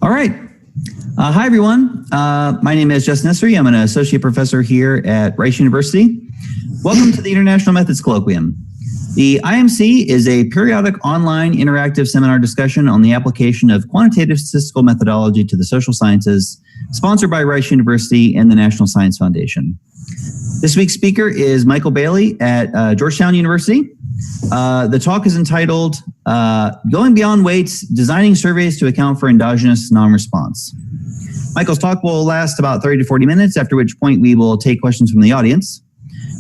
All right. Hi, everyone. My name is Justin Essery. I'm an associate professor here at Rice University. Welcome to the International Methods Colloqium. The IMC is a periodic online interactive seminar discussion on the application of quantitative statistical methodology to the social sciences, sponsored by Rice University and the National Science Foundation. This week's speaker is Michael Bailey at Georgetown University. The talk is entitled Going Beyond Weights, Designing Surveys to Account for Endogenous Non-Response. Michael's talk will last about 30 to 40 minutes, after which point we will take questions from the audience.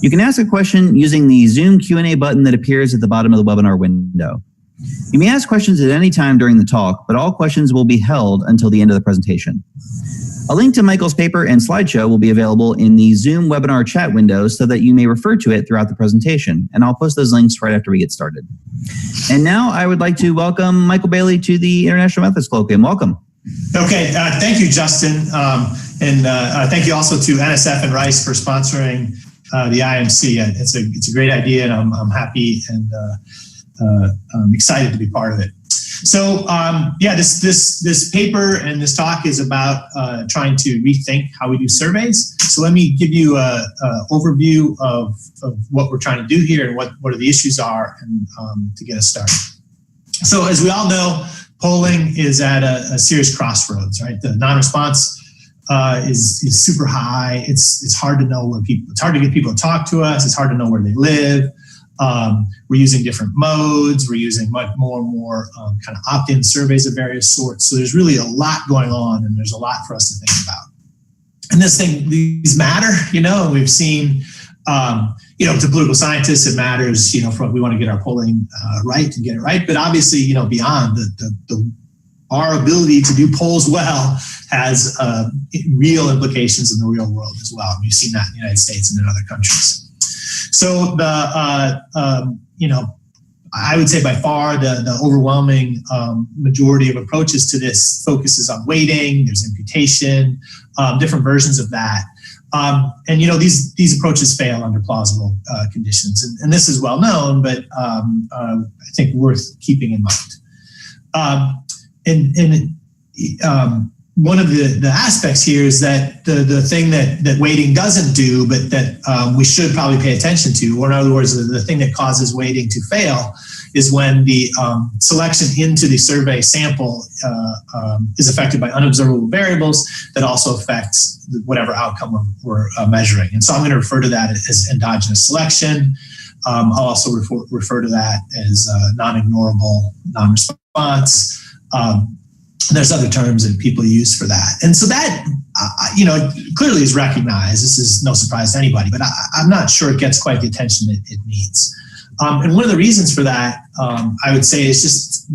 You can ask a question using the Zoom Q&A button that appears at the bottom of the webinar window. You may ask questions at any time during the talk, but all questions will be held until the end of the presentation. A link to Michael's paper and slideshow will be available in the Zoom webinar chat window so that you may refer to it throughout the presentation, and I'll post those links right after we get started. And now I would like to welcome Michael Bailey to the International Methods Colloqium. Welcome. Okay, thank you, Justin, and thank you also to NSF and Rice for sponsoring the IMC. It's a great idea, and I'm happy and I'm excited to be part of it. So yeah, this paper and this talk is about trying to rethink how we do surveys. So let me give you an overview of what we're trying to do here and what are the issues are, and to get us started. So as we all know, polling is at a serious crossroads, right? The non-response is super high. It's hard to know where it's hard to get people to talk to us. It's hard to know where they live. We're using different modes. We're using much more and more kind of opt-in surveys of various sorts. So there's really a lot going on, and there's a lot for us to think about. And these matter, and we've seen, to political scientists, it matters, we want to get our polling right and get it right. But obviously, beyond our ability to do polls well has real implications in the real world as well. And we've seen that in the United States and in other countries. So I would say by far the overwhelming majority of approaches to this focuses on weighting. There's imputation, different versions of that. And these approaches fail under plausible conditions. And this is well known, but I think worth keeping in mind. One of the aspects here is that the thing that weighting doesn't do, but that we should probably pay attention to, or in other words, the thing that causes weighting to fail, is when the selection into the survey sample is affected by unobservable variables that also affects whatever outcome we're measuring. And so I'm going to refer to that as endogenous selection. I'll also refer to that as non-ignorable non-response. There's other terms that people use for that. And so that, clearly is recognized. This is no surprise to anybody, but I'm not sure it gets quite the attention it needs. And one of the reasons for that, I would say, is just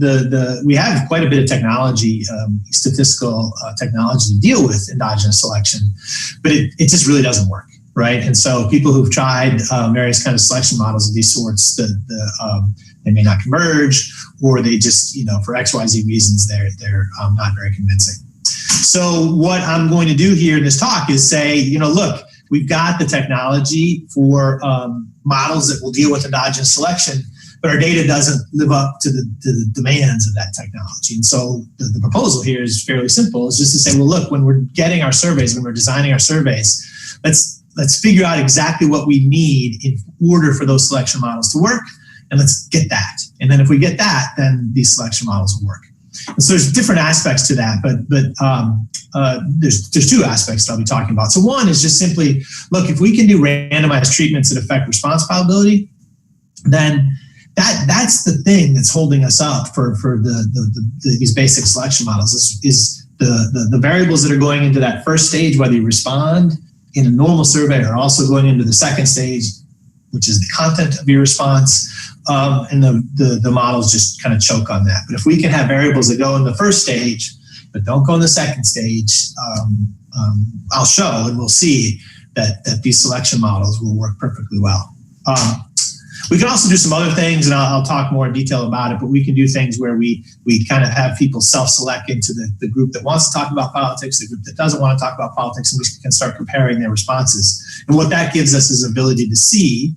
we have quite a bit of technology, statistical technology to deal with endogenous selection, but it just really doesn't work, right? And so people who've tried various kind of selection models of these sorts, they may not converge, or they just, for XYZ reasons, they're not very convincing. So what I'm going to do here in this talk is say, look, we've got the technology for models that will deal with endogenous selection, but our data doesn't live up to the demands of that technology. And so the proposal here is fairly simple. It's just to say, well, look, when we're getting our surveys, when we're designing our surveys, let's figure out exactly what we need in order for those selection models to work. And let's get that. And then if we get that, then these selection models will work. And so there's different aspects to that, but there's two aspects that I'll be talking about. So one is just simply, look, if we can do randomized treatments that affect response probability, then that's the thing that's holding us up for these basic selection models is the variables that are going into that first stage, whether you respond in a normal survey, are also going into the second stage, which is the content of your response. And the models just kind of choke on that. But if we can have variables that go in the first stage, but don't go in the second stage, I'll show and we'll see that these selection models will work perfectly well. We can also do some other things, and I'll talk more in detail about it, but we can do things where we kind of have people self-select into the group that wants to talk about politics, the group that doesn't want to talk about politics, and we can start comparing their responses. And what that gives us is ability to see,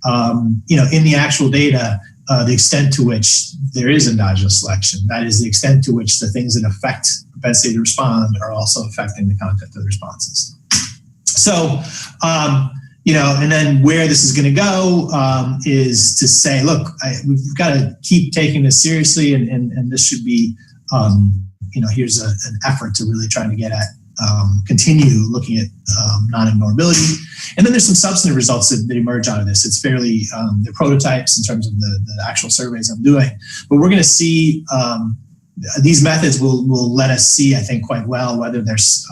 in the actual data, the extent to which there is endogenous selection. That is the extent to which the things that affect propensity to respond are also affecting the content of the responses. So, and then where this is going to go is to say, look, we've got to keep taking this seriously, and this should be, here's an effort to really try to get at, continue looking at non-ignorability. And then there's some substantive results that emerge out of this. It's fairly, they're prototypes in terms of the actual surveys I'm doing. But we're going to see, these methods will let us see, I think, quite well whether there's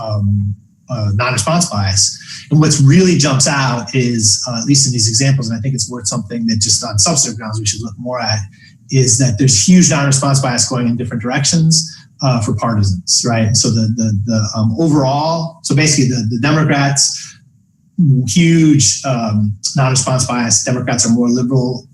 non-response bias. And what's really jumps out is, at least in these examples, and I think it's worth something that just on substantive grounds we should look more at, is that there's huge non-response bias going in different directions for partisans, right? So the overall, so basically the Democrats, huge non-response bias. Democrats are more liberal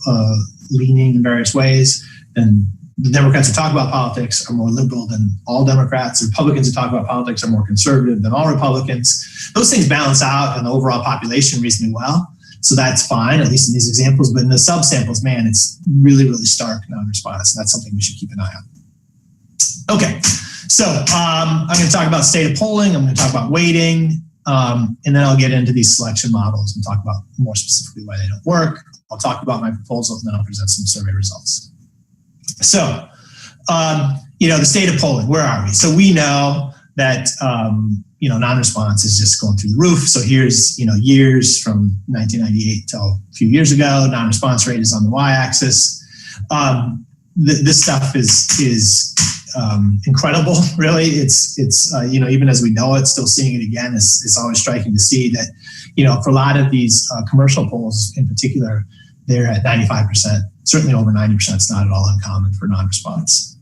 leaning in various ways, and the Democrats who talk about politics are more liberal than all Democrats. The Republicans who talk about politics are more conservative than all Republicans. Those things balance out in the overall population reasonably well. So that's fine, at least in these examples. But in the subsamples, man, it's really, really stark non-response. And that's something we should keep an eye on. Okay, so I'm going to talk about state of polling. I'm going to talk about weighting. And then I'll get into these selection models and talk about more specifically why they don't work. I'll talk about my proposal, and then I'll present some survey results. So, the state of polling, where are we? So we know that, non-response is just going through the roof. So here's, years from 1998 till a few years ago, non-response rate is on the y-axis. This stuff is incredible, really. It's even as we know it, still seeing it again, it's always striking to see that, for a lot of these commercial polls in particular, they're at 95%. Certainly over 90% is not at all uncommon for non-response.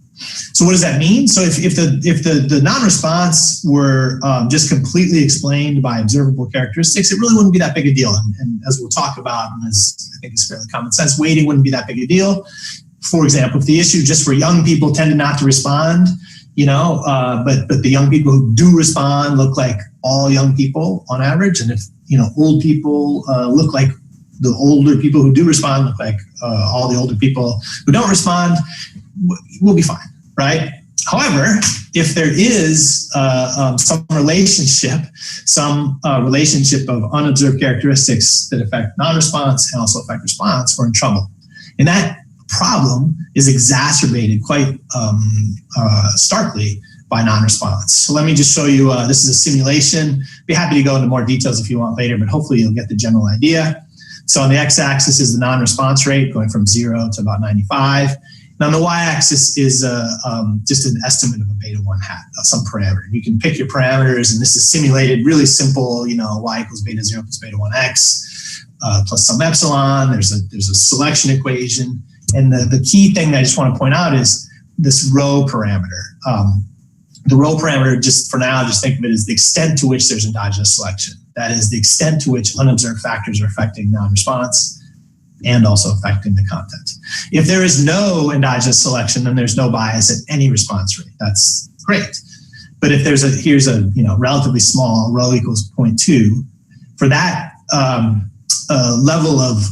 So what does that mean? So if the non-response were just completely explained by observable characteristics, it really wouldn't be that big a deal. And as we'll talk about, and as I think is fairly common sense, weighting wouldn't be that big a deal. For example, if the issue just for young people tended not to respond, but the young people who do respond look like all young people on average, and if old people look like the older people who do respond look like all the older people who don't respond, we'll be fine, right? However, if there is some relationship of unobserved characteristics that affect non-response and also affect response, we're in trouble. And that problem is exacerbated quite starkly by non-response. So let me just show you, this is a simulation. Be happy to go into more details if you want later, but hopefully you'll get the general idea. So on the x-axis is the non-response rate going from 0 to about 95. And on the y-axis is just an estimate of a beta 1 hat, some parameter. You can pick your parameters, and this is simulated really simple, y equals beta 0 plus beta 1x plus some epsilon. There's a selection equation. And the key thing that I just want to point out is this rho parameter. The rho parameter, just for now, just think of it as the extent to which there's endogenous selection. That is the extent to which unobserved factors are affecting non-response and also affecting the content. If there is no endogenous selection, then there's no bias at any response rate. That's great. But if here's a relatively small rho equals 0.2, for that level of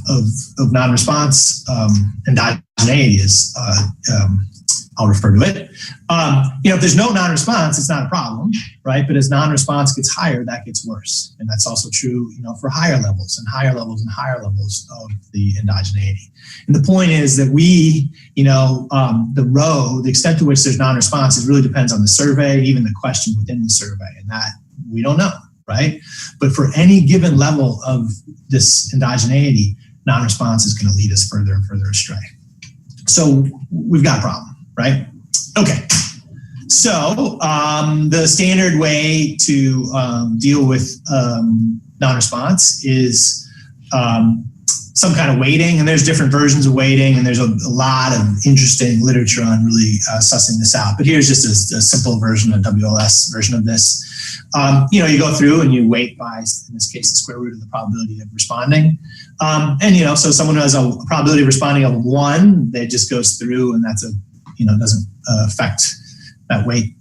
non-response, endogeneity is, I'll refer to it. If there's no non-response, it's not a problem, right? But as non-response gets higher, that gets worse. And that's also true, for higher levels and higher levels and higher levels of the endogeneity. And the point is that we, the rho, the extent to which there's non-response, it really depends on the survey, even the question within the survey. And that we don't know, right? But for any given level of this endogeneity, non-response is going to lead us further and further astray. So we've got a problem. Right? Okay. So the standard way to deal with non-response is some kind of weighting, and there's different versions of weighting, and there's a lot of interesting literature on really sussing this out. But here's just a simple version, a WLS version of this. You go through and you weight by, in this case, the square root of the probability of responding. So someone who has a probability of responding of 1, that just goes through, and that's doesn't affect that weight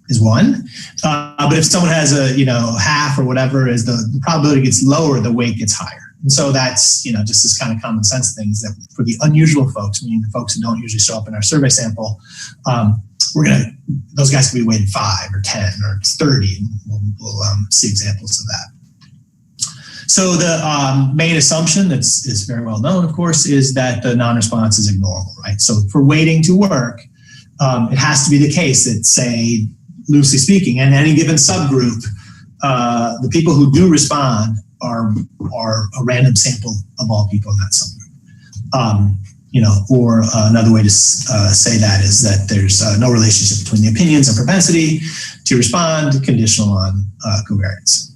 is 1. But if someone has a, half or whatever, as the probability gets lower, the weight gets higher. And so that's, just this kind of common sense thing is that for the unusual folks, meaning the folks who don't usually show up in our survey sample, those guys can be weighted 5 or 10 or 30, and we'll see examples of that. So the main assumption is very well known, of course, is that the non-response is ignorable, right? So for weighting to work, it has to be the case that, say, loosely speaking, in any given subgroup, the people who do respond are a random sample of all people in that subgroup. Or another way to say that is that there's no relationship between the opinions and propensity to respond, conditional on covariance.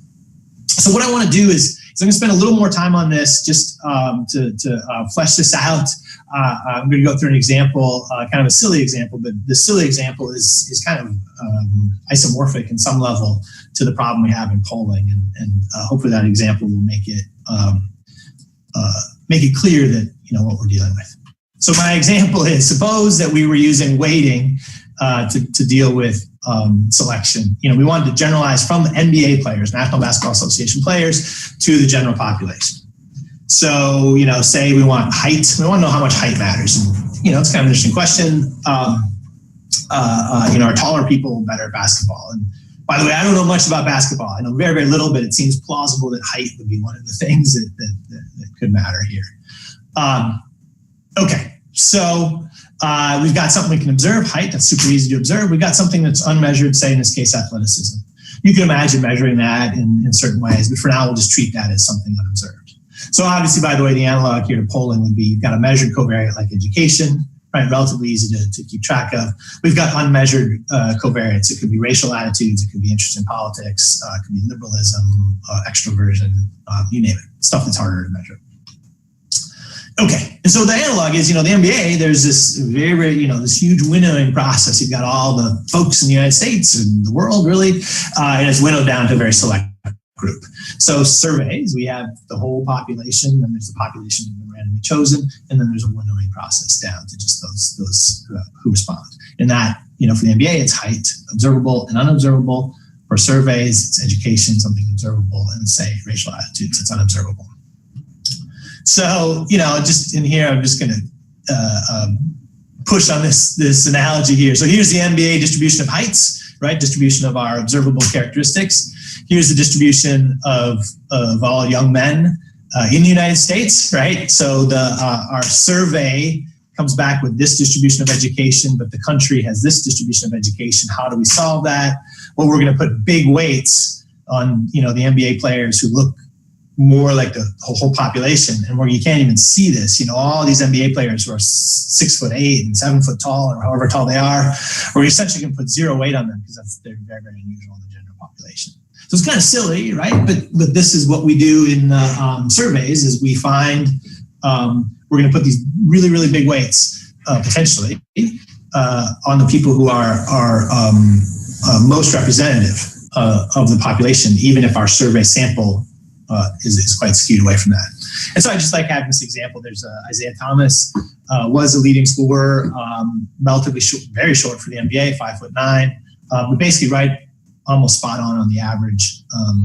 So what I want to do is I'm going to spend a little more time on this just to flesh this out. I'm going to go through an example, kind of a silly example, but the silly example is kind of isomorphic in some level to the problem we have in polling, and hopefully that example will make it clear that what we're dealing with. So my example is, suppose that we were using weighting to deal with selection. We wanted to generalize from NBA players, National Basketball Association players, to the general population. So, say we want height. We want to know how much height matters. And, it's kind of an interesting question. Are taller people better at basketball? And by the way, I don't know much about basketball. I know very, very little, but it seems plausible that height would be one of the things that could matter here. Okay, so we've got something we can observe, height, that's super easy to observe. We've got something that's unmeasured, say in this case, athleticism. You can imagine measuring that in certain ways, but for now we'll just treat that as something unobserved. So obviously, by the way, the analog here to polling would be, you've got a measured covariate like education, right? Relatively easy to keep track of. We've got unmeasured covariates. It could be racial attitudes, it could be interest in politics, it could be liberalism, extroversion, you name it, stuff that's harder to measure. Okay, and so the analog is, the NBA, there's this very, this huge winnowing process. You've got all the folks in the United States and the world, really, and it's winnowed down to a very select group. So surveys, we have the whole population, and there's the population who's been randomly chosen, and then there's a winnowing process down to just those who respond. And that, for the NBA, it's height, observable and unobservable. For surveys, it's education, something observable, and say racial attitudes, it's unobservable. So, just in here, I'm just going to push on this analogy here. So here's the NBA distribution of heights, right? Distribution of our observable characteristics. Here's the distribution of all young men in the United States, right? So our survey comes back with this distribution of education, but the country has this distribution of education. How do we solve that? Well, we're going to put big weights on, the NBA players who look more like the whole population, and where you can't even see this, all these NBA players who are 6'8" and 7 foot tall, or however tall they are, where you essentially can put zero weight on them because they're very, very unusual in the general population. So it's kind of silly, right? But this is what we do in surveys: is we find we're going to put these really, really big weights potentially on the people who are most representative of the population, even if our survey sample is quite skewed away from that. And so I just like having this example. There's Isaiah Thomas, was a leading scorer, relatively short, very short for the NBA, 5'9", but basically right almost spot on the average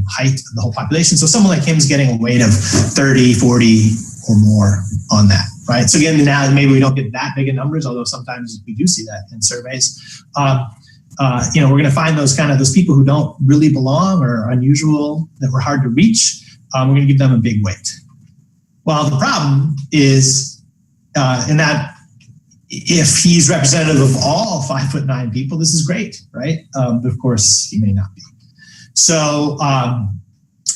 height of the whole population. So someone like him is getting a weight of 30, 40 or more on that, right? So again, now maybe we don't get that big of numbers, although sometimes we do see that in surveys. We're going to find those people who don't really belong or are unusual, that were hard to reach. We're going to give them a big weight. Well, the problem is in that if he's representative of all 5'9" people, this is great, right? But of course, he may not be. So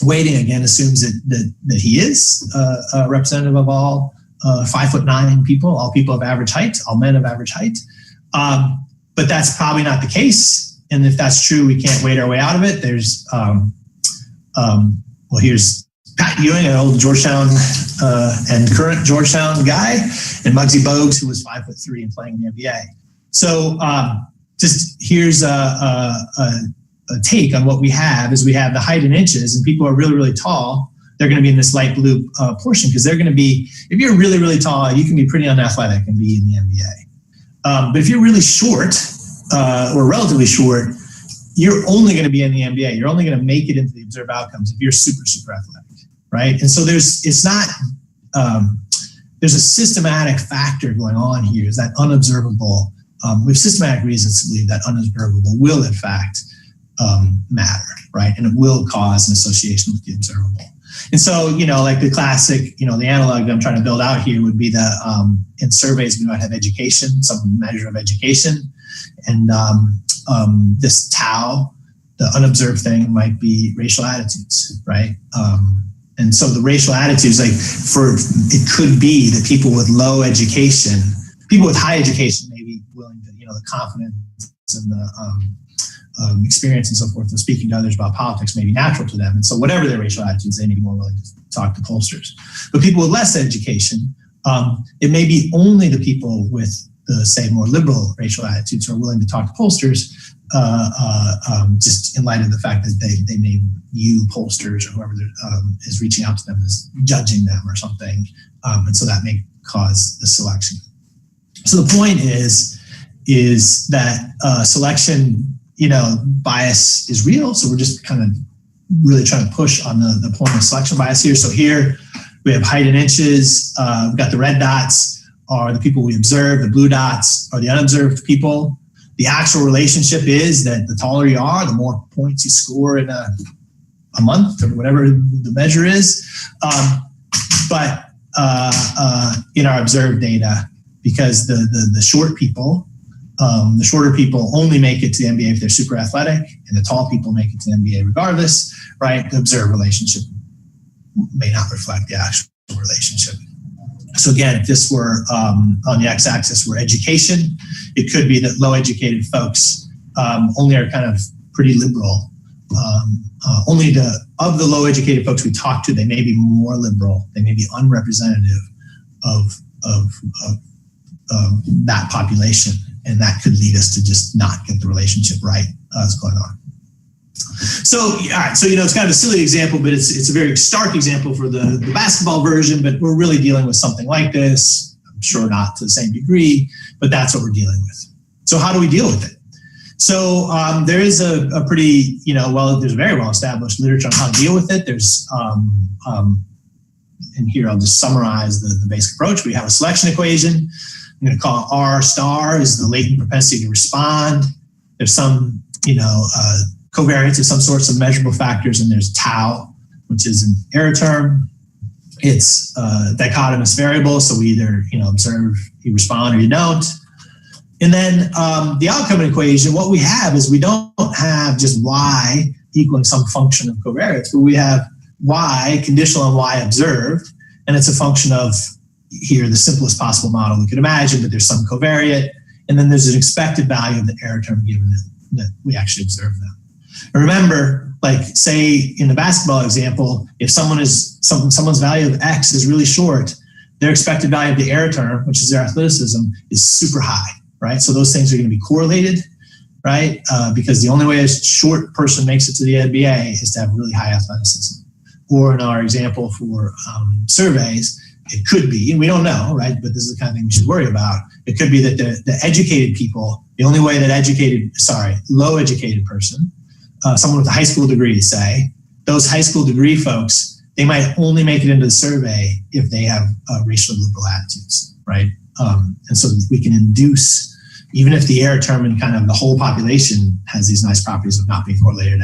weighting again assumes that he is a representative of all 5'9" people, all people of average height, all men of average height. But that's probably not the case. And if that's true, we can't weight our way out of it. There's, here's Pat Ewing, an old Georgetown and current Georgetown guy, and Muggsy Bogues, who was 5'3" and playing in the NBA. So just here's a take on what we have. Is we have the height in inches, and people are really, really tall. They're going to be in this light blue portion, because they're going to be, if you're really, really tall, you can be pretty unathletic and be in the NBA. But if you're really short or relatively short, you're only going to be in the NBA. You're only going to make it into the observed outcomes if you're super, super athletic, right? And so there's a systematic factor going on here, is that unobservable we have systematic reasons to believe that unobservable will in fact matter, right? And it will cause an association with the observable. And so, like the classic, the analog that I'm trying to build out here would be the, in surveys, we might have education, some measure of education. And this tau, the unobserved thing, might be racial attitudes, right? And so the racial attitudes, it could be that people with low education, people with high education may be willing to, the confidence and the experience and so forth of speaking to others about politics may be natural to them. And so whatever their racial attitudes, they may be more willing to talk to pollsters. But people with less education, it may be only the people with the, say, more liberal racial attitudes who are willing to talk to pollsters, just in light of the fact that they may view pollsters or whoever is reaching out to them as judging them or something. And so that may cause the selection. So the point is that selection, bias is real. So we're just kind of really trying to push on the point of selection bias here. So here we have height in inches. We've got the red dots are the people we observe. The blue dots are the unobserved people. The actual relationship is that the taller you are, the more points you score in a month or whatever the measure is. But in our observed data, because the short people, the shorter people only make it to the NBA if they're super athletic, and the tall people make it to the NBA regardless, right? The observed relationship may not reflect the actual relationship. So again, if this were on the x-axis were education, it could be that low-educated folks only are kind of pretty liberal. Only of the low-educated folks we talk to, they may be more liberal. They may be unrepresentative of that population, and that could lead us to just not get the relationship right that's going on. So, all right, so, it's kind of a silly example, but it's a very stark example for the basketball version, but we're really dealing with something like this. I'm sure not to the same degree, but that's what we're dealing with. So how do we deal with it? So there is a pretty, there's a very well-established literature on how to deal with it. There's, and here I'll just summarize the basic approach. We have a selection equation. I'm going to call R star is the latent propensity to respond. There's some, covariance of some sorts of measurable factors, and there's tau, which is an error term. It's dichotomous variable, so we either observe, you respond, or you don't. And then the outcome equation, what we have is we don't have just y equaling some function of covariance, but we have y conditional on y observed, and it's a function of here the simplest possible model we could imagine, but there's some covariate, and then there's an expected value of the error term given that we actually observe them. And remember, like say in the basketball example, if someone's value of x is really short, their expected value of the error term, which is their athleticism, is super high, right? So those things are going to be correlated, right? Because the only way a short person makes it to the NBA is to have really high athleticism. Or in our example for surveys, it could be, and we don't know, right? But this is the kind of thing we should worry about. It could be that the educated people, the only way that low educated person, someone with a high school degree, say, those high school degree folks, they might only make it into the survey if they have racially liberal attitudes, right? And so we can induce, even if the error term in kind of the whole population has these nice properties of not being correlated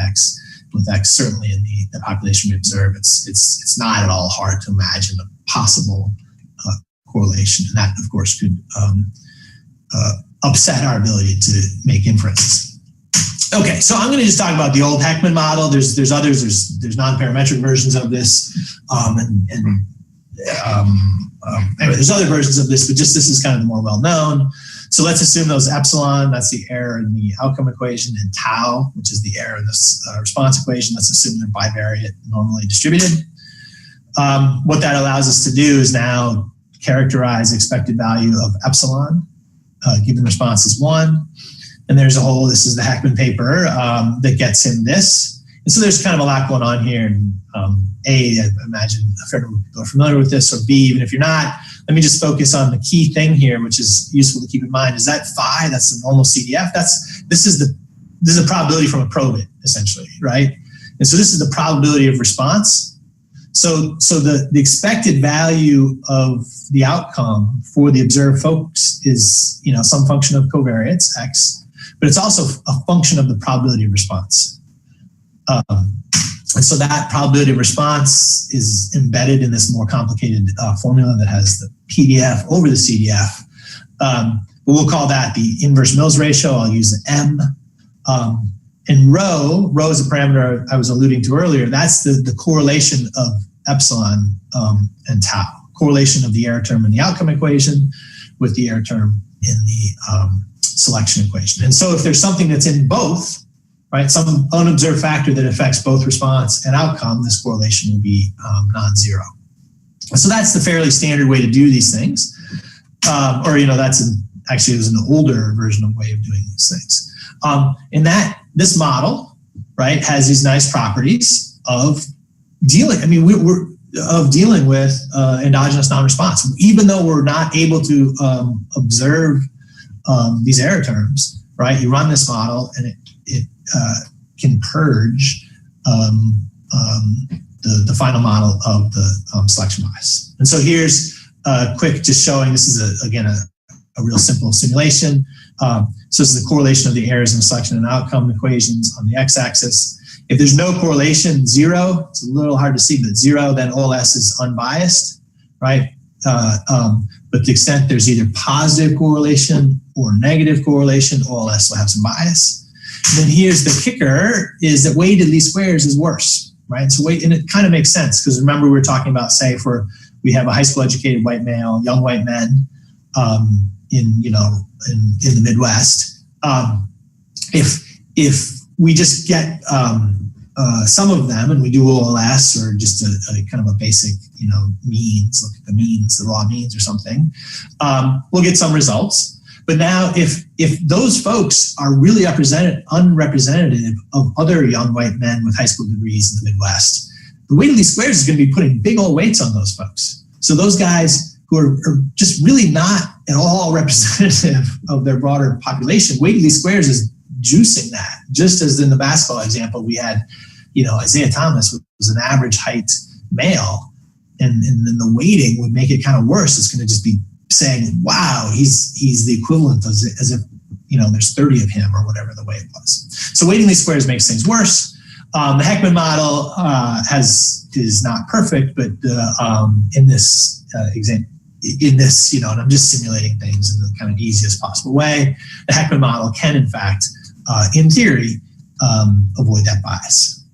with X, certainly in the population we observe, it's not at all hard to imagine a possible correlation. And that, of course, could upset our ability to make inferences. Okay, so I'm going to just talk about the old Heckman model. There's others. There's non-parametric versions of this, anyway, there's other versions of this, but just this is kind of the more well-known. So let's assume those epsilon, that's the error in the outcome equation, and tau, which is the error in this response equation. Let's assume they're bivariate, normally distributed. What that allows us to do is now characterize expected value of epsilon, given response is 1. And there's this is the Heckman paper that gets him this. And so there's kind of a lot going on here. And A, I imagine a fair number of people are familiar with this, or B, even if you're not, let me just focus on the key thing here, which is useful to keep in mind, is that phi, that's the normal CDF. This is a probability from a probit, essentially, right? And so this is the probability of response. So the expected value of the outcome for the observed folks is, some function of covariance, X, but it's also a function of the probability of response. And so that probability of response is embedded in this more complicated formula that has the PDF over the CDF. But we'll call that the inverse Mills ratio. I'll use the M. And rho is a parameter I was alluding to earlier. That's the correlation of epsilon and tau, correlation of the error term in the outcome equation with the error term in the selection equation. And so if there's something that's in both, right, some unobserved factor that affects both response and outcome, this correlation will be non-zero. So that's the fairly standard way to do these things. Actually, it was an older version of way of doing these things. And this model, right, has these nice properties of dealing. We're dealing with endogenous non-response, even though we're not able to observe these error terms. Right, you run this model and it can purge the final model of the selection bias. And so here's quick, just showing this is again a real simple simulation. So this is the correlation of the errors in the selection and outcome equations on the x-axis. If there's no correlation, 0, it's a little hard to see, but 0, then OLS is unbiased, right? But to the extent there's either positive correlation or negative correlation, OLS will have some bias. And then here's the kicker, is that weighted least squares is worse, right? So and it kind of makes sense, because remember we were talking about, say, we have a high school educated white male, young white men, in the Midwest. If we just get some of them and we do OLS or just a kind of a basic, means, look at the means, the raw means or something, we'll get some results. But now if those folks are really unrepresentative of other young white men with high school degrees in the Midwest, the weighted least squares is going to be putting big old weights on those folks. So those guys who are just really not at all representative of their broader population, weighted least squares is juicing that. Just as in the basketball example, we had, Isaiah Thomas was an average height male, and then the weighting would make it kind of worse. It's going to just be saying, wow, he's the equivalent as if, there's 30 of him or whatever the weight was. So weighting least squares makes things worse. The Heckman model is not perfect, but in this example, and I'm just simulating things in the kind of easiest possible way, the Heckman model can, in fact, in theory, avoid that bias.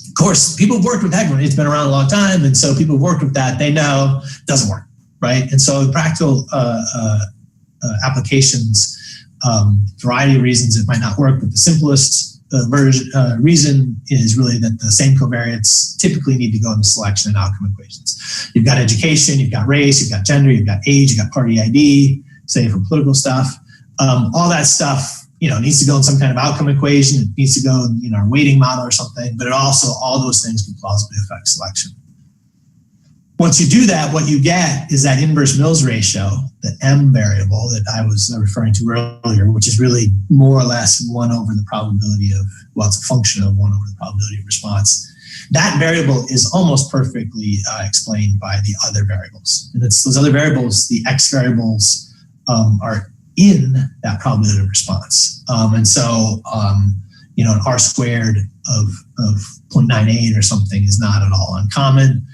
Of course, people have worked with Heckman. It's been around a long time, and so people have worked with that. They know it doesn't work, right? And so in practical applications, variety of reasons it might not work, but the simplest reason is really that the same covariates typically need to go into selection and outcome equations. You've got education, you've got race, you've got gender, you've got age, you've got party ID, say for political stuff. All that stuff, needs to go in some kind of outcome equation. It needs to go in, our weighting model or something, but it also, all those things can plausibly affect selection. Once you do that, what you get is that inverse Mills ratio, the M variable that I was referring to earlier, which is really more or less 1 over the probability of, it's a function of 1 over the probability of response. That variable is almost perfectly explained by the other variables. And it's those other variables, the X variables, are in that probability of response. And so, an R squared of 0.98 or something is not at all uncommon.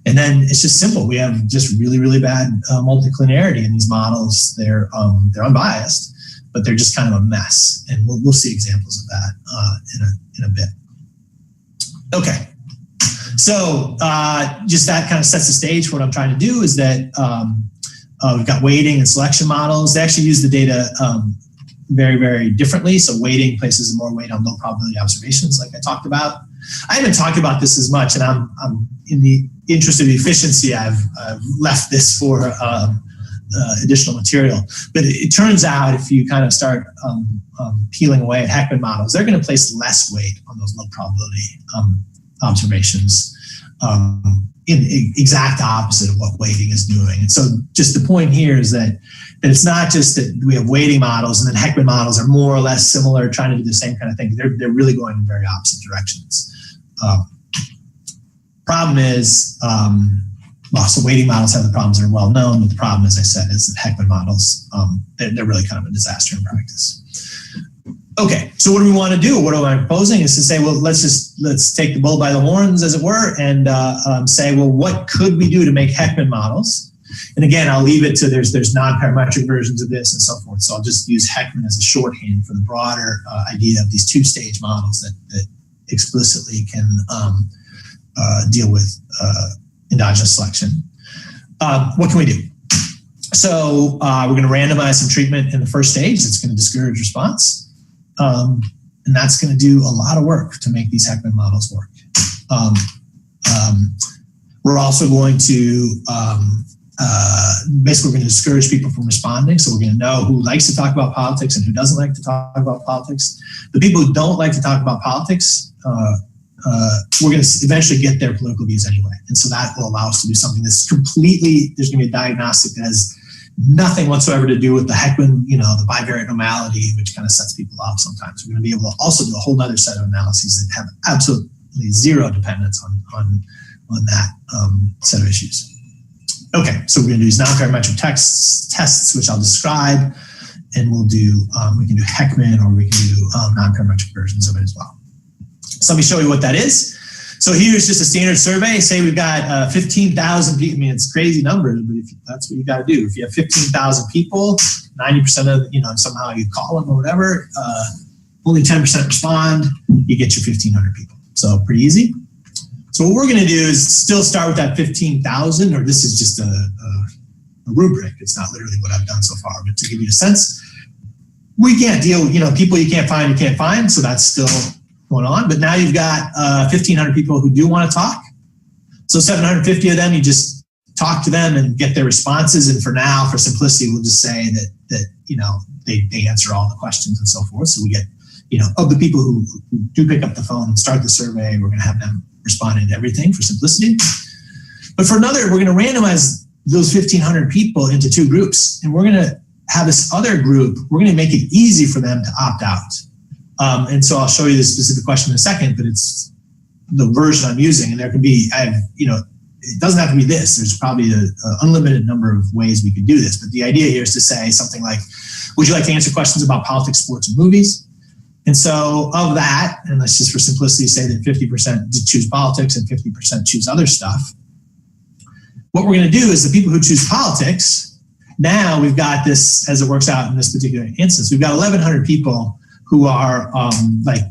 And then it's just simple. We have just really, really bad multiclinearity in these models. They're unbiased, but they're just kind of a mess. And we'll see examples of that in a bit. Okay. So just that kind of sets the stage for what I'm trying to do is that we've got weighting and selection models. They actually use the data very, very differently. So weighting places more weight on low probability observations, like I talked about. I haven't talked about this as much, and I'm in the interest of efficiency, I've left this for additional material. But it turns out if you kind of start peeling away at Heckman models, they're going to place less weight on those low probability observations, in exact opposite of what weighting is doing. And so just the point here is that it's not just that we have weighting models and then Heckman models are more or less similar, trying to do the same kind of thing. They're really going in very opposite directions. Problem is, so weighting models have the problems that are well known, but the problem, as I said, is that Heckman models, they're really kind of a disaster in practice. Okay, so what do we want to do? What am I proposing is to say, well, let's take the bull by the horns, as it were, and say, well, what could we do to make Heckman models? And again, I'll leave it to there's non-parametric versions of this and so forth. So I'll just use Heckman as a shorthand for the broader idea of these two-stage models that explicitly can deal with endogenous selection. What can we do? So we're going to randomize some treatment in the first stage. That's going to discourage response. And that's going to do a lot of work to make these Heckman models work. We're also going to basically we're going to discourage people from responding. So we're going to know who likes to talk about politics and who doesn't like to talk about politics. The people who don't like to talk about politics, we're going to eventually get their political views anyway. And so that will allow us to do something that's completely, there's going to be a diagnostic that has nothing whatsoever to do with the Heckman, the bivariate normality, which kind of sets people off sometimes. We're going to be able to also do a whole other set of analyses that have absolutely zero dependence on that set of issues. Okay, so we're going to do these non-parametric tests, which I'll describe, and we'll do, we can do Heckman or we can do non-parametric versions of it as well. So let me show you what that is. So here's just a standard survey. Say we've got 15,000 people. I mean, it's crazy numbers, but that's what you got to do. If you have 15,000 people, 90% of, somehow you call them or whatever, only 10% respond, you get your 1,500 people. So pretty easy. So what we're going to do is still start with that 15,000, or this is just a rubric. It's not literally what I've done so far, but to give you a sense, we can't deal, people you can't find. So that's still going on. But now you've got 1,500 people who do want to talk. So 750 of them, you just talk to them and get their responses. And for now, for simplicity, we'll just say that they answer all the questions and so forth. So we get, of the people who do pick up the phone and start the survey, we're going to have them responding to everything for simplicity. But for another, we're going to randomize those 1,500 people into two groups. And we're going to have this other group, we're going to make it easy for them to opt out. And so I'll show you the specific question in a second, but it's the version I'm using. And there can be, it doesn't have to be this. There's probably an unlimited number of ways we could do this. But the idea here is to say something like, would you like to answer questions about politics, sports, and movies? And so of that, and let's just for simplicity say that 50% choose politics and 50% choose other stuff. What we're going to do is the people who choose politics, now we've got this, as it works out in this particular instance, we've got 1,100 people who are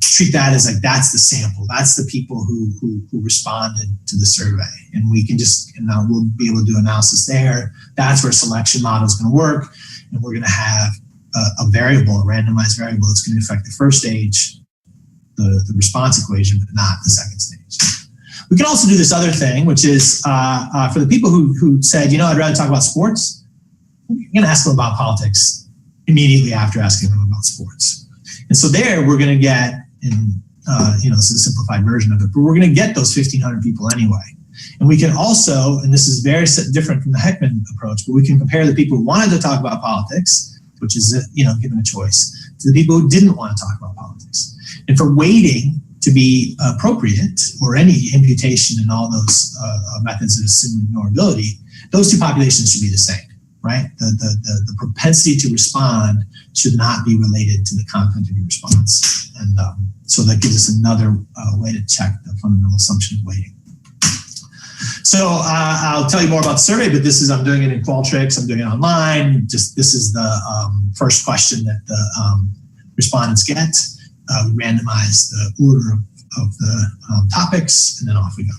treat that as that's the sample. That's the people who responded to the survey. And we can now we'll be able to do analysis there. That's where a selection model is going to work. And we're going to have a variable, a randomized variable that's going to affect the first stage, the response equation, but not the second stage. We can also do this other thing, which is for the people who said, I'd rather talk about sports, you're going to ask them about politics immediately after asking them about sports. And so there we're going to get, this is a simplified version of it, but we're going to get those 1,500 people anyway. And we can also, and this is very different from the Heckman approach, but we can compare the people who wanted to talk about politics, which is, given a choice, to the people who didn't want to talk about politics. And for weighting to be appropriate, or any imputation in all those methods that assume ignorability, those two populations should be the same, right? The propensity to respond should not be related to the content of your response. And so that gives us another way to check the fundamental assumption of weighting. So I'll tell you more about the survey, but I'm doing it in Qualtrics, I'm doing it online. This is the first question that the respondents get. We randomize the order of the topics, and then off we go.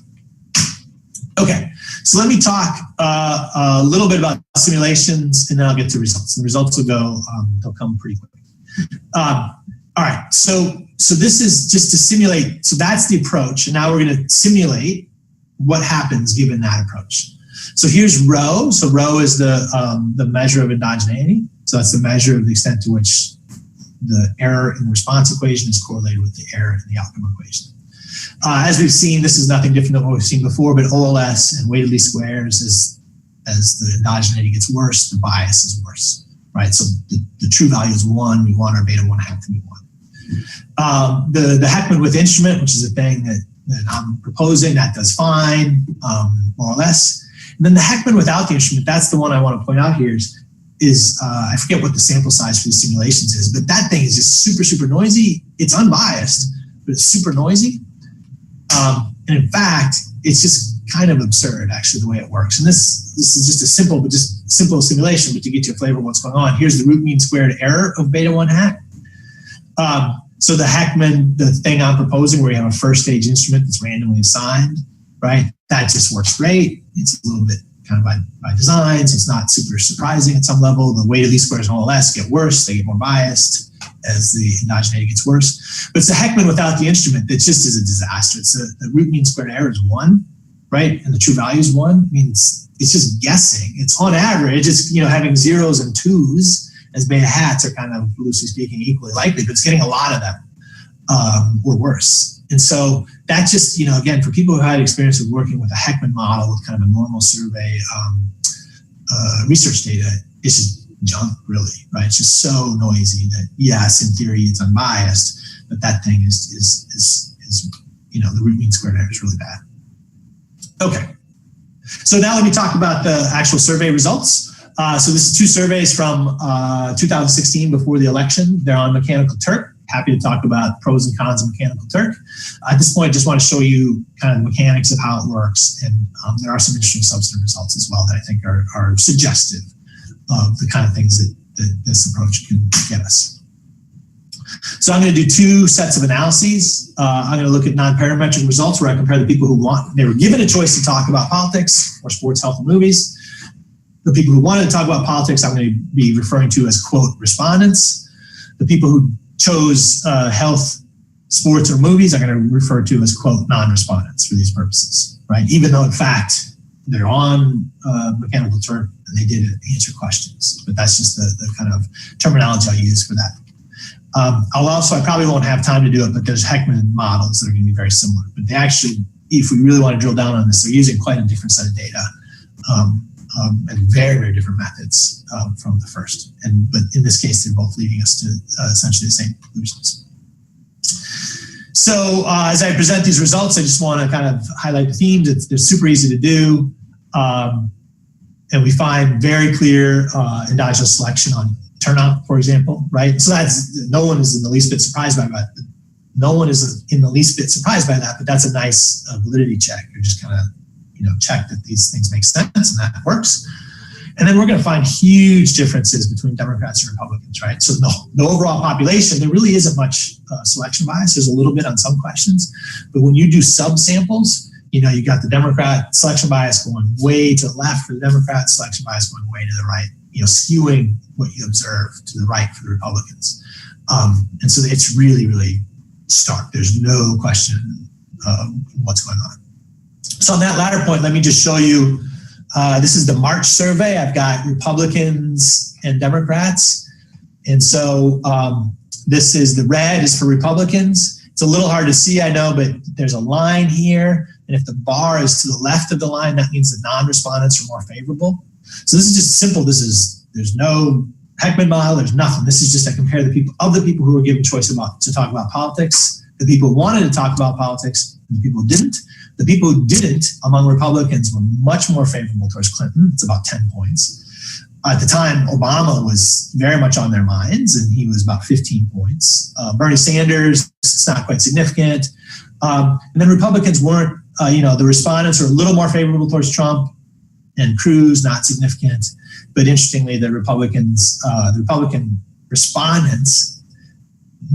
Okay, so let me talk a little bit about simulations, and then I'll get to results. And the results will go, they'll come pretty quickly. All right, so this is just to simulate. So that's the approach, and now we're going to simulate what happens given that approach. So here's rho. So rho is the measure of endogeneity. So that's the measure of the extent to which the error in the response equation is correlated with the error in the outcome equation. As we've seen, this is nothing different than what we've seen before, but OLS and weighted least squares, as the endogeneity gets worse, the bias is worse, right? So the true value is 1. We want our beta 1/2 to be 1. The Heckman with instrument, which is a thing that that I'm proposing, that does fine, more or less. And then the Heckman without the instrument, that's the one I want to point out here is I forget what the sample size for these simulations is, but that thing is just super, super noisy. It's unbiased, but it's super noisy. And in fact, it's just kind of absurd, actually, the way it works. And this is just a simple simulation, but to get you a flavor of what's going on, here's the root mean squared error of beta 1 hat. So the Heckman, the thing I'm proposing where you have a first stage instrument that's randomly assigned, right? That just works great. It's a little bit kind of by design, so it's not super surprising at some level. The weight of these squares more or less get worse. They get more biased as the endogeneity gets worse. But it's the Heckman without the instrument that just is a disaster. It's the root mean squared error is 1, right? And the true value is 1. I mean, it's just guessing. It's on average, it's having zeros and twos as beta hats are kind of, loosely speaking, equally likely, but it's getting a lot of them or worse. And so that just, again, for people who had experience with working with a Heckman model with kind of a normal survey research data, it's just junk, really, right? It's just so noisy that, yes, in theory, it's unbiased, but that thing is the root mean squared error is really bad. Okay. So now let me talk about the actual survey results. So this is 2 surveys from 2016 before the election. They're on Mechanical Turk. Happy to talk about pros and cons of Mechanical Turk. At this point, I just want to show you kind of the mechanics of how it works. And there are some interesting substantive results as well that I think are suggestive of the kind of things that this approach can get us. So I'm going to do 2 sets of analyses. I'm going to look at non-parametric results where I compare the people they were given a choice to talk about politics or sports, health, and movies. The people who wanted to talk about politics, I'm going to be referring to as, quote, respondents. The people who chose health, sports, or movies, I'm going to refer to as, quote, non-respondents for these purposes, right? Even though, in fact, they're on Mechanical Turk and they did answer questions. But that's just the kind of terminology I use for that. I probably won't have time to do it, but there's Heckman models that are going to be very similar. But they actually, if we really want to drill down on this, they're using quite a different set of data. And very, very different methods from the first. But in this case, they're both leading us to essentially the same conclusions. So as I present these results, I just want to kind of highlight the themes. They're super easy to do. And we find very clear endogenous selection on turnout, for example, right? So no one is in the least bit surprised by that. No one is in the least bit surprised by that, but that's a nice validity check. You're just kind of check that these things make sense and that works. And then we're going to find huge differences between Democrats and Republicans, right? So the overall population, there really isn't much selection bias. There's a little bit on some questions, but when you do subsamples, you got the Democrat selection bias going way to the left for the Democrat, selection bias going way to the right, skewing what you observe to the right for the Republicans. And so it's really, really stark. There's no question what's going on. So on that latter point, let me just show you, this is the March survey. I've got Republicans and Democrats. And so this is the red is for Republicans. It's a little hard to see, I know, but there's a line here. And if the bar is to the left of the line, that means the non-respondents are more favorable. So this is just simple. There's no Heckman model, there's nothing. This is just I compare the people who were given choice to talk about politics, the people who wanted to talk about politics, and the people who didn't. The people who didn't among Republicans were much more favorable towards Clinton. It's about 10 points. At the time, Obama was very much on their minds, and he was about 15 points. Bernie Sanders, it's not quite significant. And then Republicans weren't, the respondents are a little more favorable towards Trump, and Cruz, not significant. But interestingly, the Republican respondents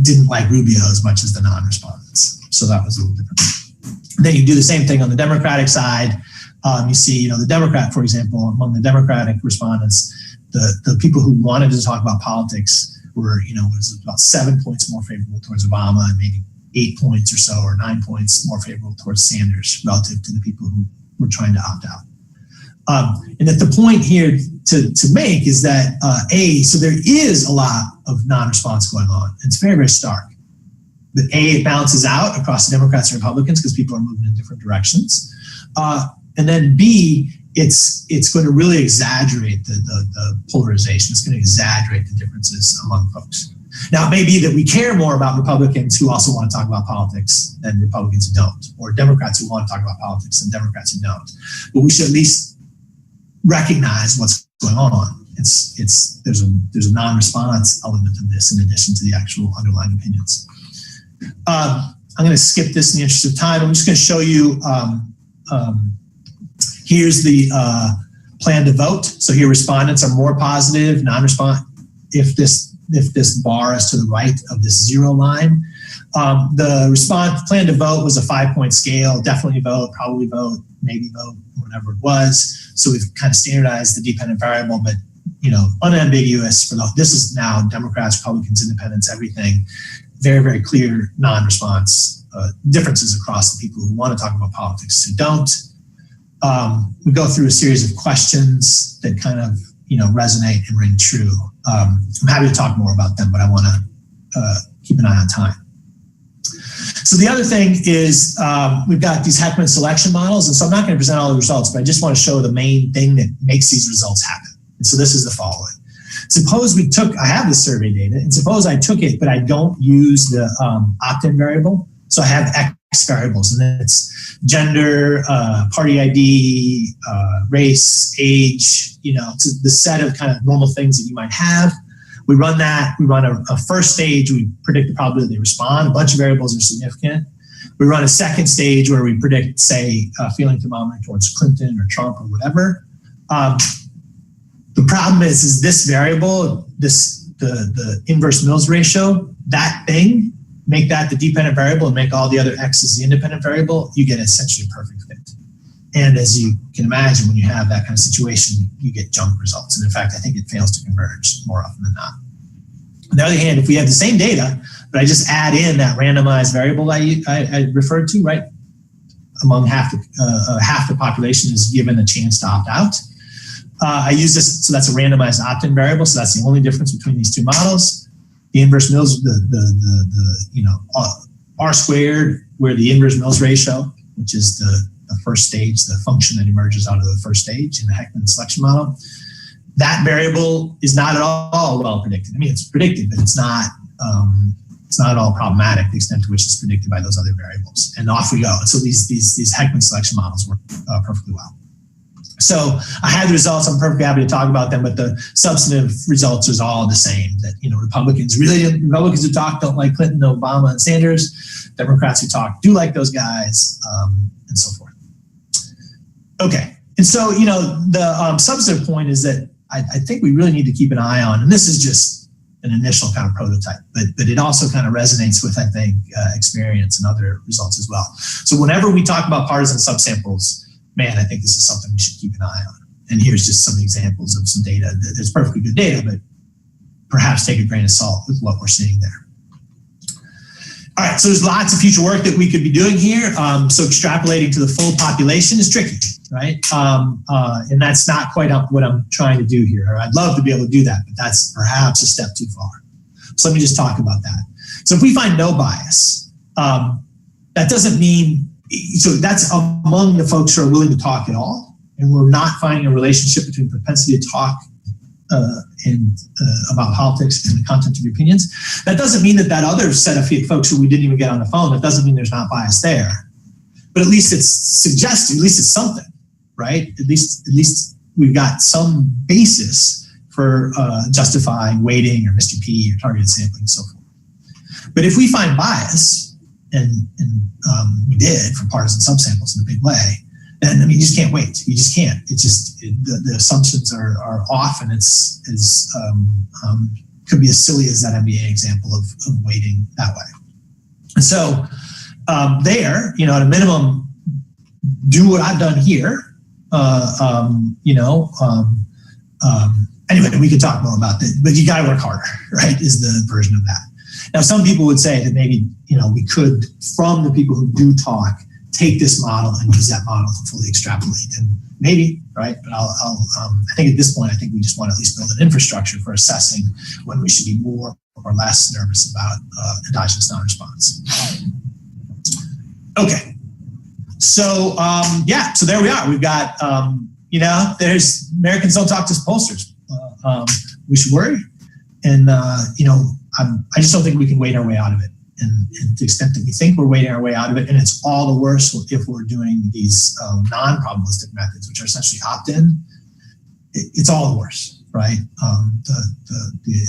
didn't like Rubio as much as the non-respondents. So that was a little different. Then you do the same thing on the Democratic side. You see, the Democrat, for example, among the Democratic respondents, the people who wanted to talk about politics were, was about 7 points more favorable towards Obama and maybe 8 points or so, or 9 points more favorable towards Sanders relative to the people who were trying to opt out. And that the point here to make is that, so there is a lot of non-response going on. It's very, very stark. But it balances out across the Democrats and Republicans because people are moving in different directions. And then B, it's going to really exaggerate the polarization. It's going to exaggerate the differences among folks. Now, it may be that we care more about Republicans who also want to talk about politics than Republicans who don't, or Democrats who want to talk about politics than Democrats who don't. But we should at least recognize what's going on. There's a non-response element of this in addition to the actual underlying opinions. I'm going to skip this in the interest of time. I'm just going to show you, here's the plan to vote. So here respondents are more positive, non-response, if this bar is to the right of this 0 line. The response plan to vote was a 5-point scale, definitely vote, probably vote, maybe vote, whatever it was. So we've kind of standardized the dependent variable, but unambiguous for this is now Democrats, Republicans, Independents, everything. Very, very clear non-response differences across the people who want to talk about politics who don't. We go through a series of questions that kind of resonate and ring true. I'm happy to talk more about them, but I want to keep an eye on time. So the other thing is we've got these Heckman selection models, and so I'm not going to present all the results, but I just want to show the main thing that makes these results happen. And so this is the following. Suppose I have the survey data, and suppose I took it, but I don't use the opt-in variable. So I have X variables, and it's gender, party ID, race, age, it's the set of kind of normal things that you might have. We run that. We run a first stage. We predict the probability they respond. A bunch of variables are significant. We run a second stage where we predict, say, a feeling thermometer towards Clinton or Trump or whatever. The problem is this variable, the inverse Mills ratio, that thing, make that the dependent variable and make all the other X's the independent variable, you get essentially a perfect fit. And as you can imagine, when you have that kind of situation, you get junk results. And in fact, I think it fails to converge more often than not. On the other hand, if we have the same data, but I just add in that randomized variable I referred to, right? Among half the population is given a chance to opt out. I use this, so that's a randomized opt-in variable. So that's the only difference between these two models. The inverse Mills, R squared, where the inverse Mills ratio, which is the first stage, the function that emerges out of the first stage in the Heckman selection model, that variable is not at all well predicted. I mean, it's predicted, but it's not at all problematic, the extent to which it's predicted by those other variables. And off we go. So these Heckman selection models work perfectly well. So I had the results. I'm perfectly happy to talk about them, but the substantive results is all the same. That Republicans who talk don't like Clinton, Obama, and Sanders. Democrats who talk do like those guys, and so forth. Okay, and so the substantive point is that I think we really need to keep an eye on, and this is just an initial kind of prototype, but it also kind of resonates with, I think, experience and other results as well. So whenever we talk about partisan subsamples, man, I think this is something we should keep an eye on. And here's just some examples of some data. There's perfectly good data, but perhaps take a grain of salt with what we're seeing there. All right, so there's lots of future work that we could be doing here. So extrapolating to the full population is tricky, right? And that's not quite what I'm trying to do here. I'd love to be able to do that, but that's perhaps a step too far. So let me just talk about that. So if we find no bias, that doesn't mean, so that's among the folks who are willing to talk at all, and we're not finding a relationship between propensity to talk about politics and the content of your opinions. That doesn't mean that other set of folks who we didn't even get on the phone, that doesn't mean there's not bias there. But at least it's suggested, at least it's something, right? At least we've got some basis for justifying weighting or Mr. P or targeted sampling and so forth. But if we find bias, and we did for partisan subsamples in a big way, then you just can't wait. You just can't. The assumptions are off, and it's could be as silly as that MBA example of weighting that way. And so at a minimum, do what I've done here. Anyway, we could talk more about that, but you got to work harder, right? Is the version of that. Now, some people would say that maybe, we could, from the people who do talk, take this model and use that model to fully extrapolate. And maybe, right? But I think at this point, I think we just want to at least build an infrastructure for assessing when we should be more or less nervous about endogenous non-response. Okay. So, so there we are. We've got, there's Americans don't talk to pollsters. We should worry. And, I just don't think we can wait our way out of it. And to the extent that we think we're waiting our way out of it, and it's all the worse if we're doing these non-probabilistic methods, which are essentially opt-in, it's all the worse, right? The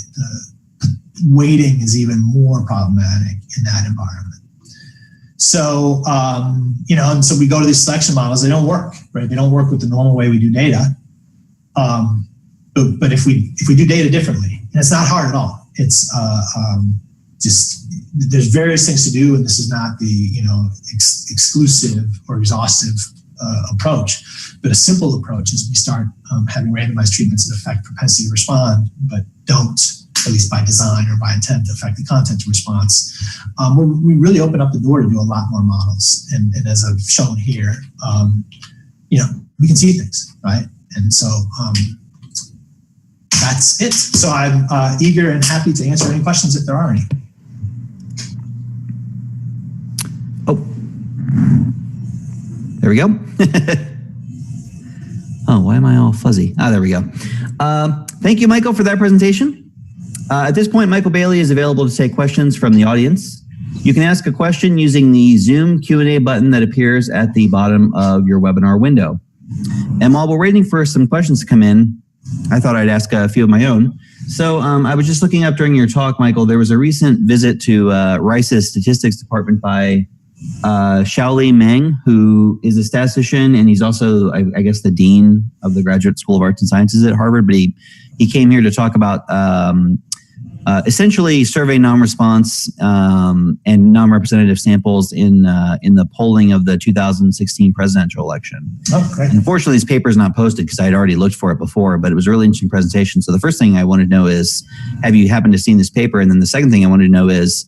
waiting is even more problematic in that environment. So, and so we go to these selection models, they don't work, right? They don't work with the normal way we do data. But if we do data differently, and it's not hard at all, it's just, there's various things to do, and this is not the exclusive or exhaustive approach, but a simple approach is we start having randomized treatments that affect propensity to respond, but don't, at least by design or by intent, affect the content of response. We really open up the door to do a lot more models, and as I've shown here, we can see things, right? And so that's it. So I'm eager and happy to answer any questions if there are any. Oh, there we go. Oh, why am I all fuzzy? Ah, there we go. Thank you, Michael, for that presentation. At this point, Michael Bailey is available to take questions from the audience. You can ask a question using the Zoom Q&A button that appears at the bottom of your webinar window. And while we're waiting for some questions to come in, I thought I'd ask a few of my own. So I was just looking up during your talk, Michael, there was a recent visit to Rice's statistics department by Xiaoli Meng, who is a statistician, and he's also, I guess, the dean of the Graduate School of Arts and Sciences at Harvard. But he came here to talk about essentially survey non-response and non-representative samples in the polling of the 2016 presidential election. Oh, great. Unfortunately, this paper is not posted because I had already looked for it before, but it was a really interesting presentation. So the first thing I wanted to know is, have you happened to seen this paper? And then the second thing I wanted to know is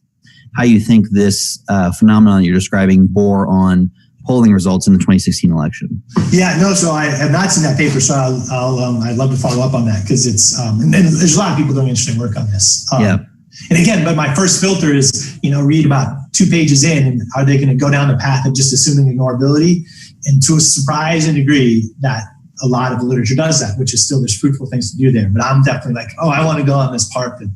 how you think this phenomenon you're describing bore on polling results in the 2016 election. Yeah, no, so I have not seen that paper, so I'd love to follow up on that, because it's, and there's a lot of people doing interesting work on this. Yeah. And again, but my first filter is, read about 2 pages in, and are they going to go down the path of just assuming ignorability? And to a surprising degree, that a lot of the literature does that, which is still, there's fruitful things to do there. But I'm definitely like, oh, I want to go on this part, but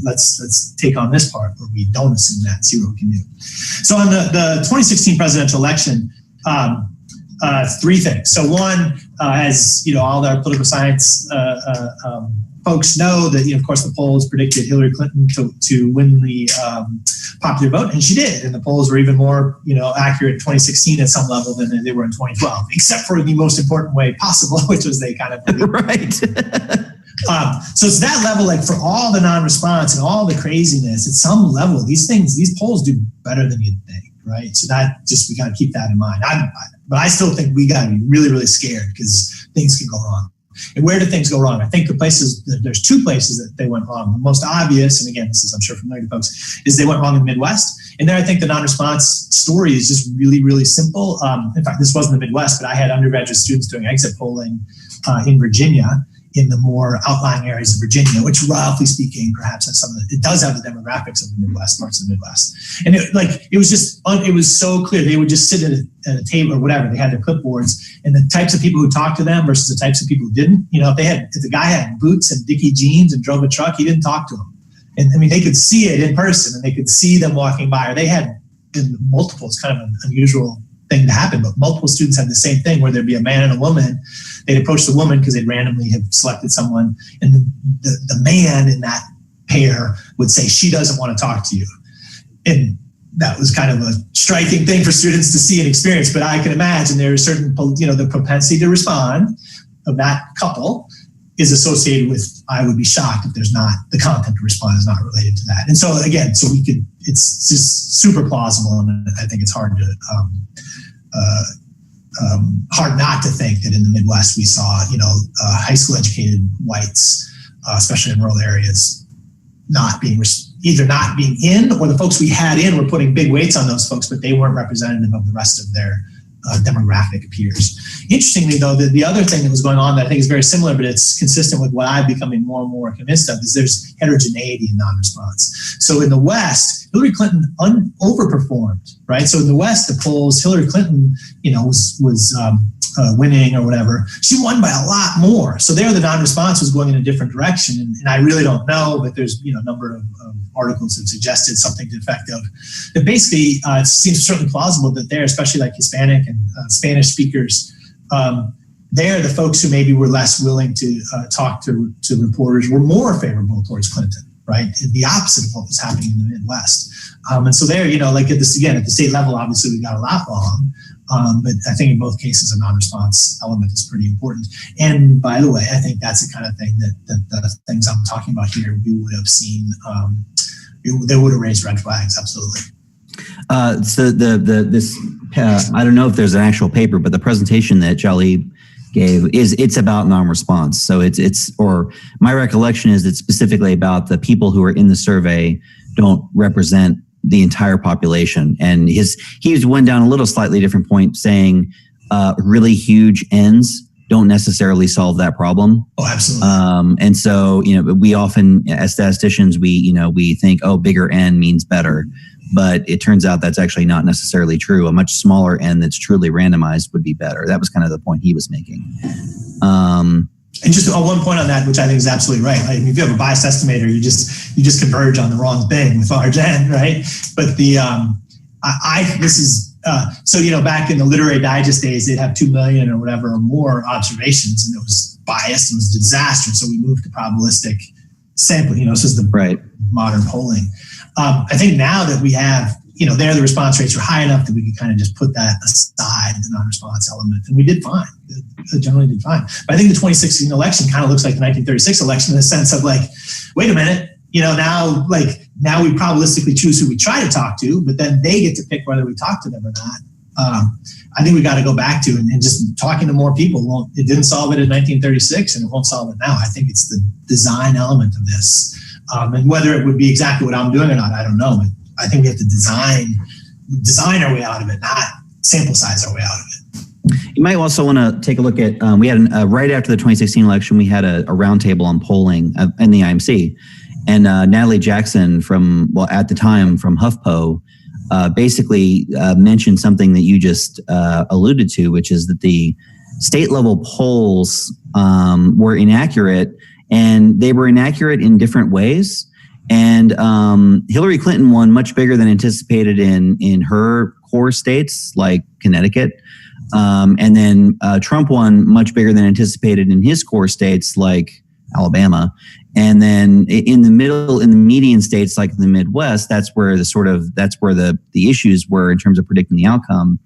let's take on this part where we don't assume that, see what we can do. So on the 2016 presidential election, 3 things. So one, as all our political science folks know, that of course the polls predicted Hillary Clinton to win the popular vote, and she did. And the polls were even more accurate in 2016 at some level than they were in 2012, except for the most important way possible, which was they kind of right. So it's that level, like for all the non-response and all the craziness, at some level, these polls do better than you'd think, right? So that we got to keep that in mind. But I still think we got to be really, really scared, because things can go wrong. And where do things go wrong? I think there's 2 places that they went wrong. The most obvious, and again, this is, I'm sure, familiar to folks, is they went wrong in the Midwest. And there I think the non-response story is just really, really simple. In fact, this wasn't the Midwest, but I had undergraduate students doing exit polling in Virginia, in the more outlying areas of Virginia, which roughly speaking, perhaps has it does have the demographics of the Midwest, parts of the Midwest. And it was so clear. They would just sit at a table or whatever. They had their clipboards, and the types of people who talked to them versus the types of people who didn't. If the guy had boots and Dickie jeans and drove a truck, he didn't talk to them. And I mean, they could see it in person, and they could see them walking by. Or they had multiple. It's kind of an unusual thing to happen, but multiple students had the same thing, where there'd be a man and a woman. They'd approach the woman because they'd randomly have selected someone, and the man in that pair would say, she doesn't want to talk to you. And that was kind of a striking thing for students to see and experience. But I can imagine there is certain, the propensity to respond of that couple is associated with, I would be shocked if there's not, the content to respond is not related to that. And so again, it's just super plausible, and I think it's hard not to think that in the Midwest we saw, high school educated whites, especially in rural areas, either not being in, or the folks we had in were putting big weights on those folks, but they weren't representative of the rest of their demographic peers. Interestingly, though, the other thing that was going on that I think is very similar, but it's consistent with what I'm becoming more and more convinced of, is there's heterogeneity in non-response. So in the West, Hillary Clinton overperformed, right? So in the West, the polls, Hillary Clinton, was winning or whatever. She won by a lot more. So there, the non-response was going in a different direction. And I really don't know, but there's a number of articles that suggested something to the effect of that basically it seems certainly plausible that there, especially like Hispanic and Spanish speakers, there, the folks who maybe were less willing to talk to reporters were more favorable towards Clinton, right? The opposite of what was happening in the Midwest. And so there, like at the state level, obviously we got a lot wrong. But I think in both cases, a non-response element is pretty important. And by the way, I think that's the kind of thing that the things I'm talking about here, we would have seen, they would have raised red flags, absolutely. So this I don't know if there's an actual paper, but the presentation that Jali gave it's about non-response. So or my recollection is it's specifically about the people who are in the survey don't represent the entire population. And he went down a little slightly different point, saying really huge N's don't necessarily solve that problem. Oh, absolutely. And so, we often, as statisticians, we think, oh, bigger N means better. But it turns out that's actually not necessarily true. A much smaller N that's truly randomized would be better. That was kind of the point he was making. And just one point on that, which I think is absolutely right. Like, if you have a biased estimator, you just converge on the wrong thing with large N, right? But back in the Literary Digest days, they'd have 2 million or whatever or more observations, and it was biased and it was disastrous. So we moved to probabilistic sampling. This is the modern polling. I think now that we have, there the response rates were high enough that we could kind of just put that aside, the non-response element, and we did fine. Generally did fine. But I think the 2016 election kind of looks like the 1936 election in the sense of like, wait a minute, now we probabilistically choose who we try to talk to, but then they get to pick whether we talk to them or not. I think we got to go back to and just talking to more people. It didn't solve it in 1936, and it won't solve it now. I think it's the design element of this. And whether it would be exactly what I'm doing or not, I don't know. But I think we have to design our way out of it, not sample size our way out of it. You might also want to take a look at, we had right after the 2016 election, we had a roundtable on polling in the IMC. And Natalie Jackson at the time from HuffPo, basically mentioned something that you just alluded to, which is that the state level polls were inaccurate, and they were inaccurate in different ways. And Hillary Clinton won much bigger than anticipated in her core states like Connecticut. And then Trump won much bigger than anticipated in his core states like Alabama. And then in the median states like the Midwest, that's where the issues were in terms of predicting the outcome.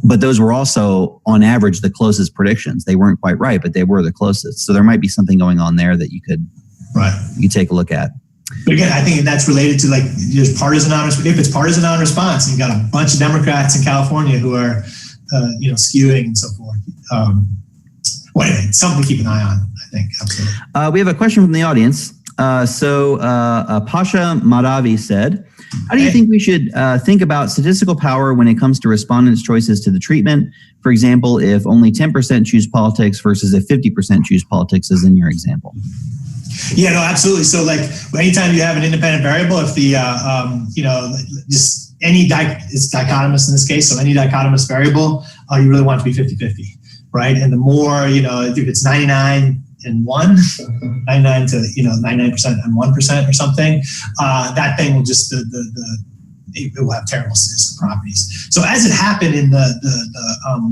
But those were also, on average, the closest predictions. They weren't quite right, but they were the closest. So there might be something going on there that you could take a look at. But again, I think that's related to just partisan non-response. If it's partisan non-response, and you've got a bunch of Democrats in California who are, skewing and so forth. Anyway, something to keep an eye on, I think. Absolutely. We have a question from the audience. Pasha Madavi said, how do you think we should think about statistical power when it comes to respondents' choices to the treatment? For example, if only 10% choose politics versus if 50% choose politics, as in your example. Yeah, no, absolutely. So anytime you have an independent variable, if the, just it's dichotomous in this case. So any dichotomous variable, you really want it to be 50-50, right? And the more, if it's 99 and 1, 99 to 99% and 1% or something, that thing will just it will have terrible statistical properties. So as it happened in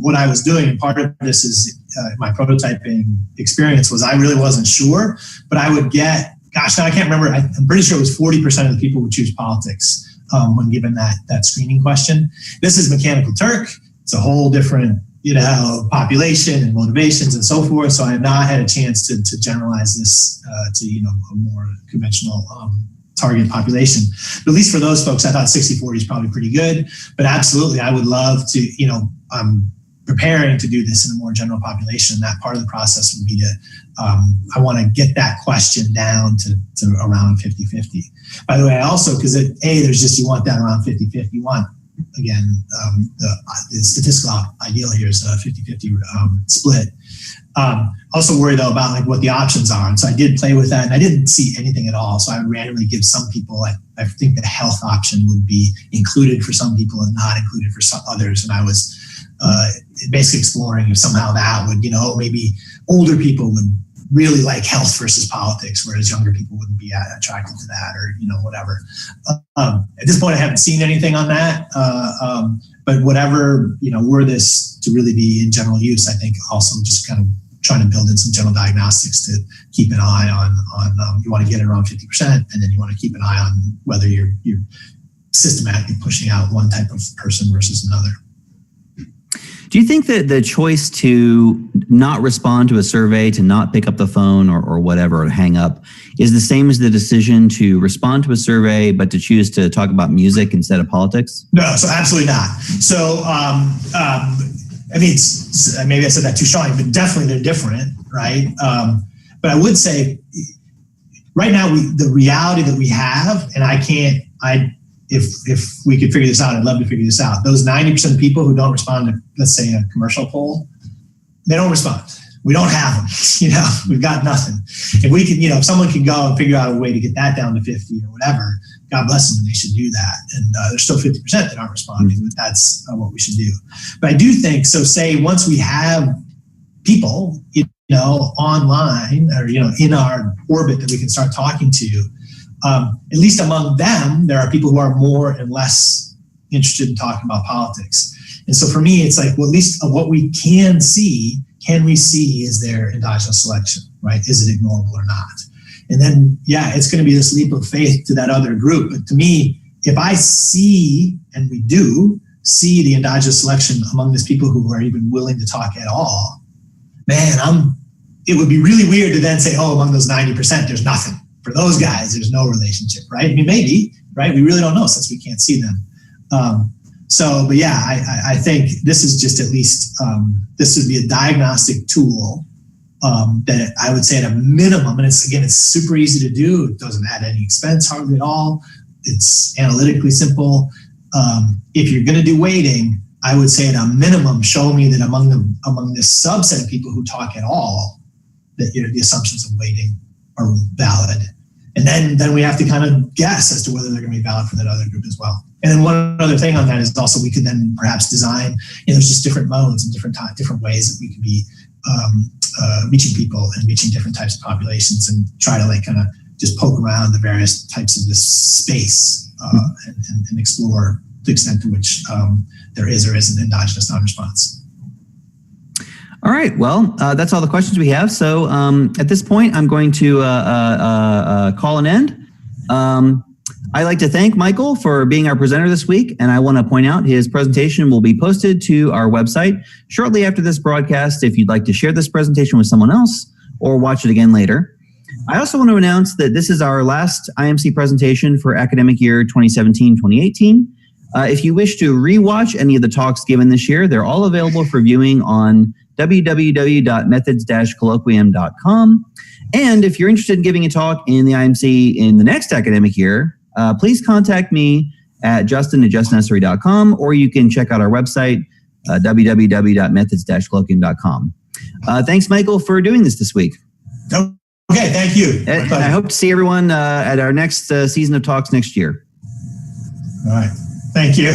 what I was doing, and part of this is my prototyping experience, was I really wasn't sure, but I would get, now I can't remember, I'm pretty sure it was 40% of the people would choose politics when given that screening question. This is Mechanical Turk. It's a whole different population and motivations and so forth. So I have not had a chance to generalize this to a more conventional target population. But at least for those folks, I thought 60-40 is probably pretty good. But absolutely, I would love to, I'm preparing to do this in a more general population. And that part of the process would be to, I want to get that question down to around 50-50. By the way, I also, because you want that around 50-50. You want, again, the statistical ideal here is a 50-50 split. Also worry though about what the options are. And so I did play with that and I didn't see anything at all. So I would randomly give some people, I think the health option would be included for some people and not included for some others. And I was basically exploring if somehow that would, maybe older people would really like health versus politics, whereas younger people wouldn't be attracted to that, or whatever. At this point, I haven't seen anything on that, but whatever were this to really be in general use, I think also just kind of trying to build in some general diagnostics to keep an eye on you want to get it around 50%, and then you want to keep an eye on whether you're systematically pushing out one type of person versus another. Do you think that the choice to not respond to a survey, to not pick up the phone or whatever, or hang up, is the same as the decision to respond to a survey, but to choose to talk about music instead of politics? No, so absolutely not. So, maybe I said that too strongly, but definitely they're different, right? But I would say right now, the reality that we have, and if we could figure this out, I'd love to figure this out. Those 90% of people who don't respond to, let's say, a commercial poll, they don't respond. We don't have them. We've got nothing. If we can, if someone can go and figure out a way to get that down to 50 or whatever, God bless them, and they should do that. And there's still 50% that aren't responding, but that's what we should do. But I do think, so say once we have people, online or, in our orbit that we can start talking to, at least among them, there are people who are more and less interested in talking about politics. And so for me, it's like, well, at least of what we can we see is there endogenous selection, right? Is it ignorable or not? And then, it's going to be this leap of faith to that other group. But to me, if I see, and we do see the endogenous selection among these people who are even willing to talk at all, man, it would be really weird to then say, oh, among those 90%, there's nothing. For those guys, there's no relationship, right? I mean, maybe, right? We really don't know since we can't see them. I think this is just at least, this would be a diagnostic tool that I would say at a minimum, and it's super easy to do. It doesn't add any expense hardly at all. It's analytically simple. If you're going to do weighting, I would say at a minimum, show me that among this subset of people who talk at all, that the assumptions of weighting are valid. And then we have to kind of guess as to whether they're going to be valid for that other group as well. And then one other thing on that is also we could then perhaps design, there's just different modes and different ways that we could be reaching people and reaching different types of populations, and try to kind of just poke around the various types of this space and explore the extent to which there is or isn't endogenous non-response. All right. Well, that's all the questions we have. So at this point, I'm going to call an end. I'd like to thank Michael for being our presenter this week, and I want to point out his presentation will be posted to our website shortly after this broadcast if you'd like to share this presentation with someone else or watch it again later. I also want to announce that this is our last IMC presentation for academic year 2017-2018. If you wish to rewatch any of the talks given this year, they're all available for viewing on www.methods-colloquium.com. And if you're interested in giving a talk in the IMC in the next academic year, please contact me at justin@justnessery.com, or you can check out our website, www.methods-colloquium.com. Thanks, Michael, for doing this week. Okay, thank you. And I hope to see everyone at our next season of talks next year. All right. Thank you.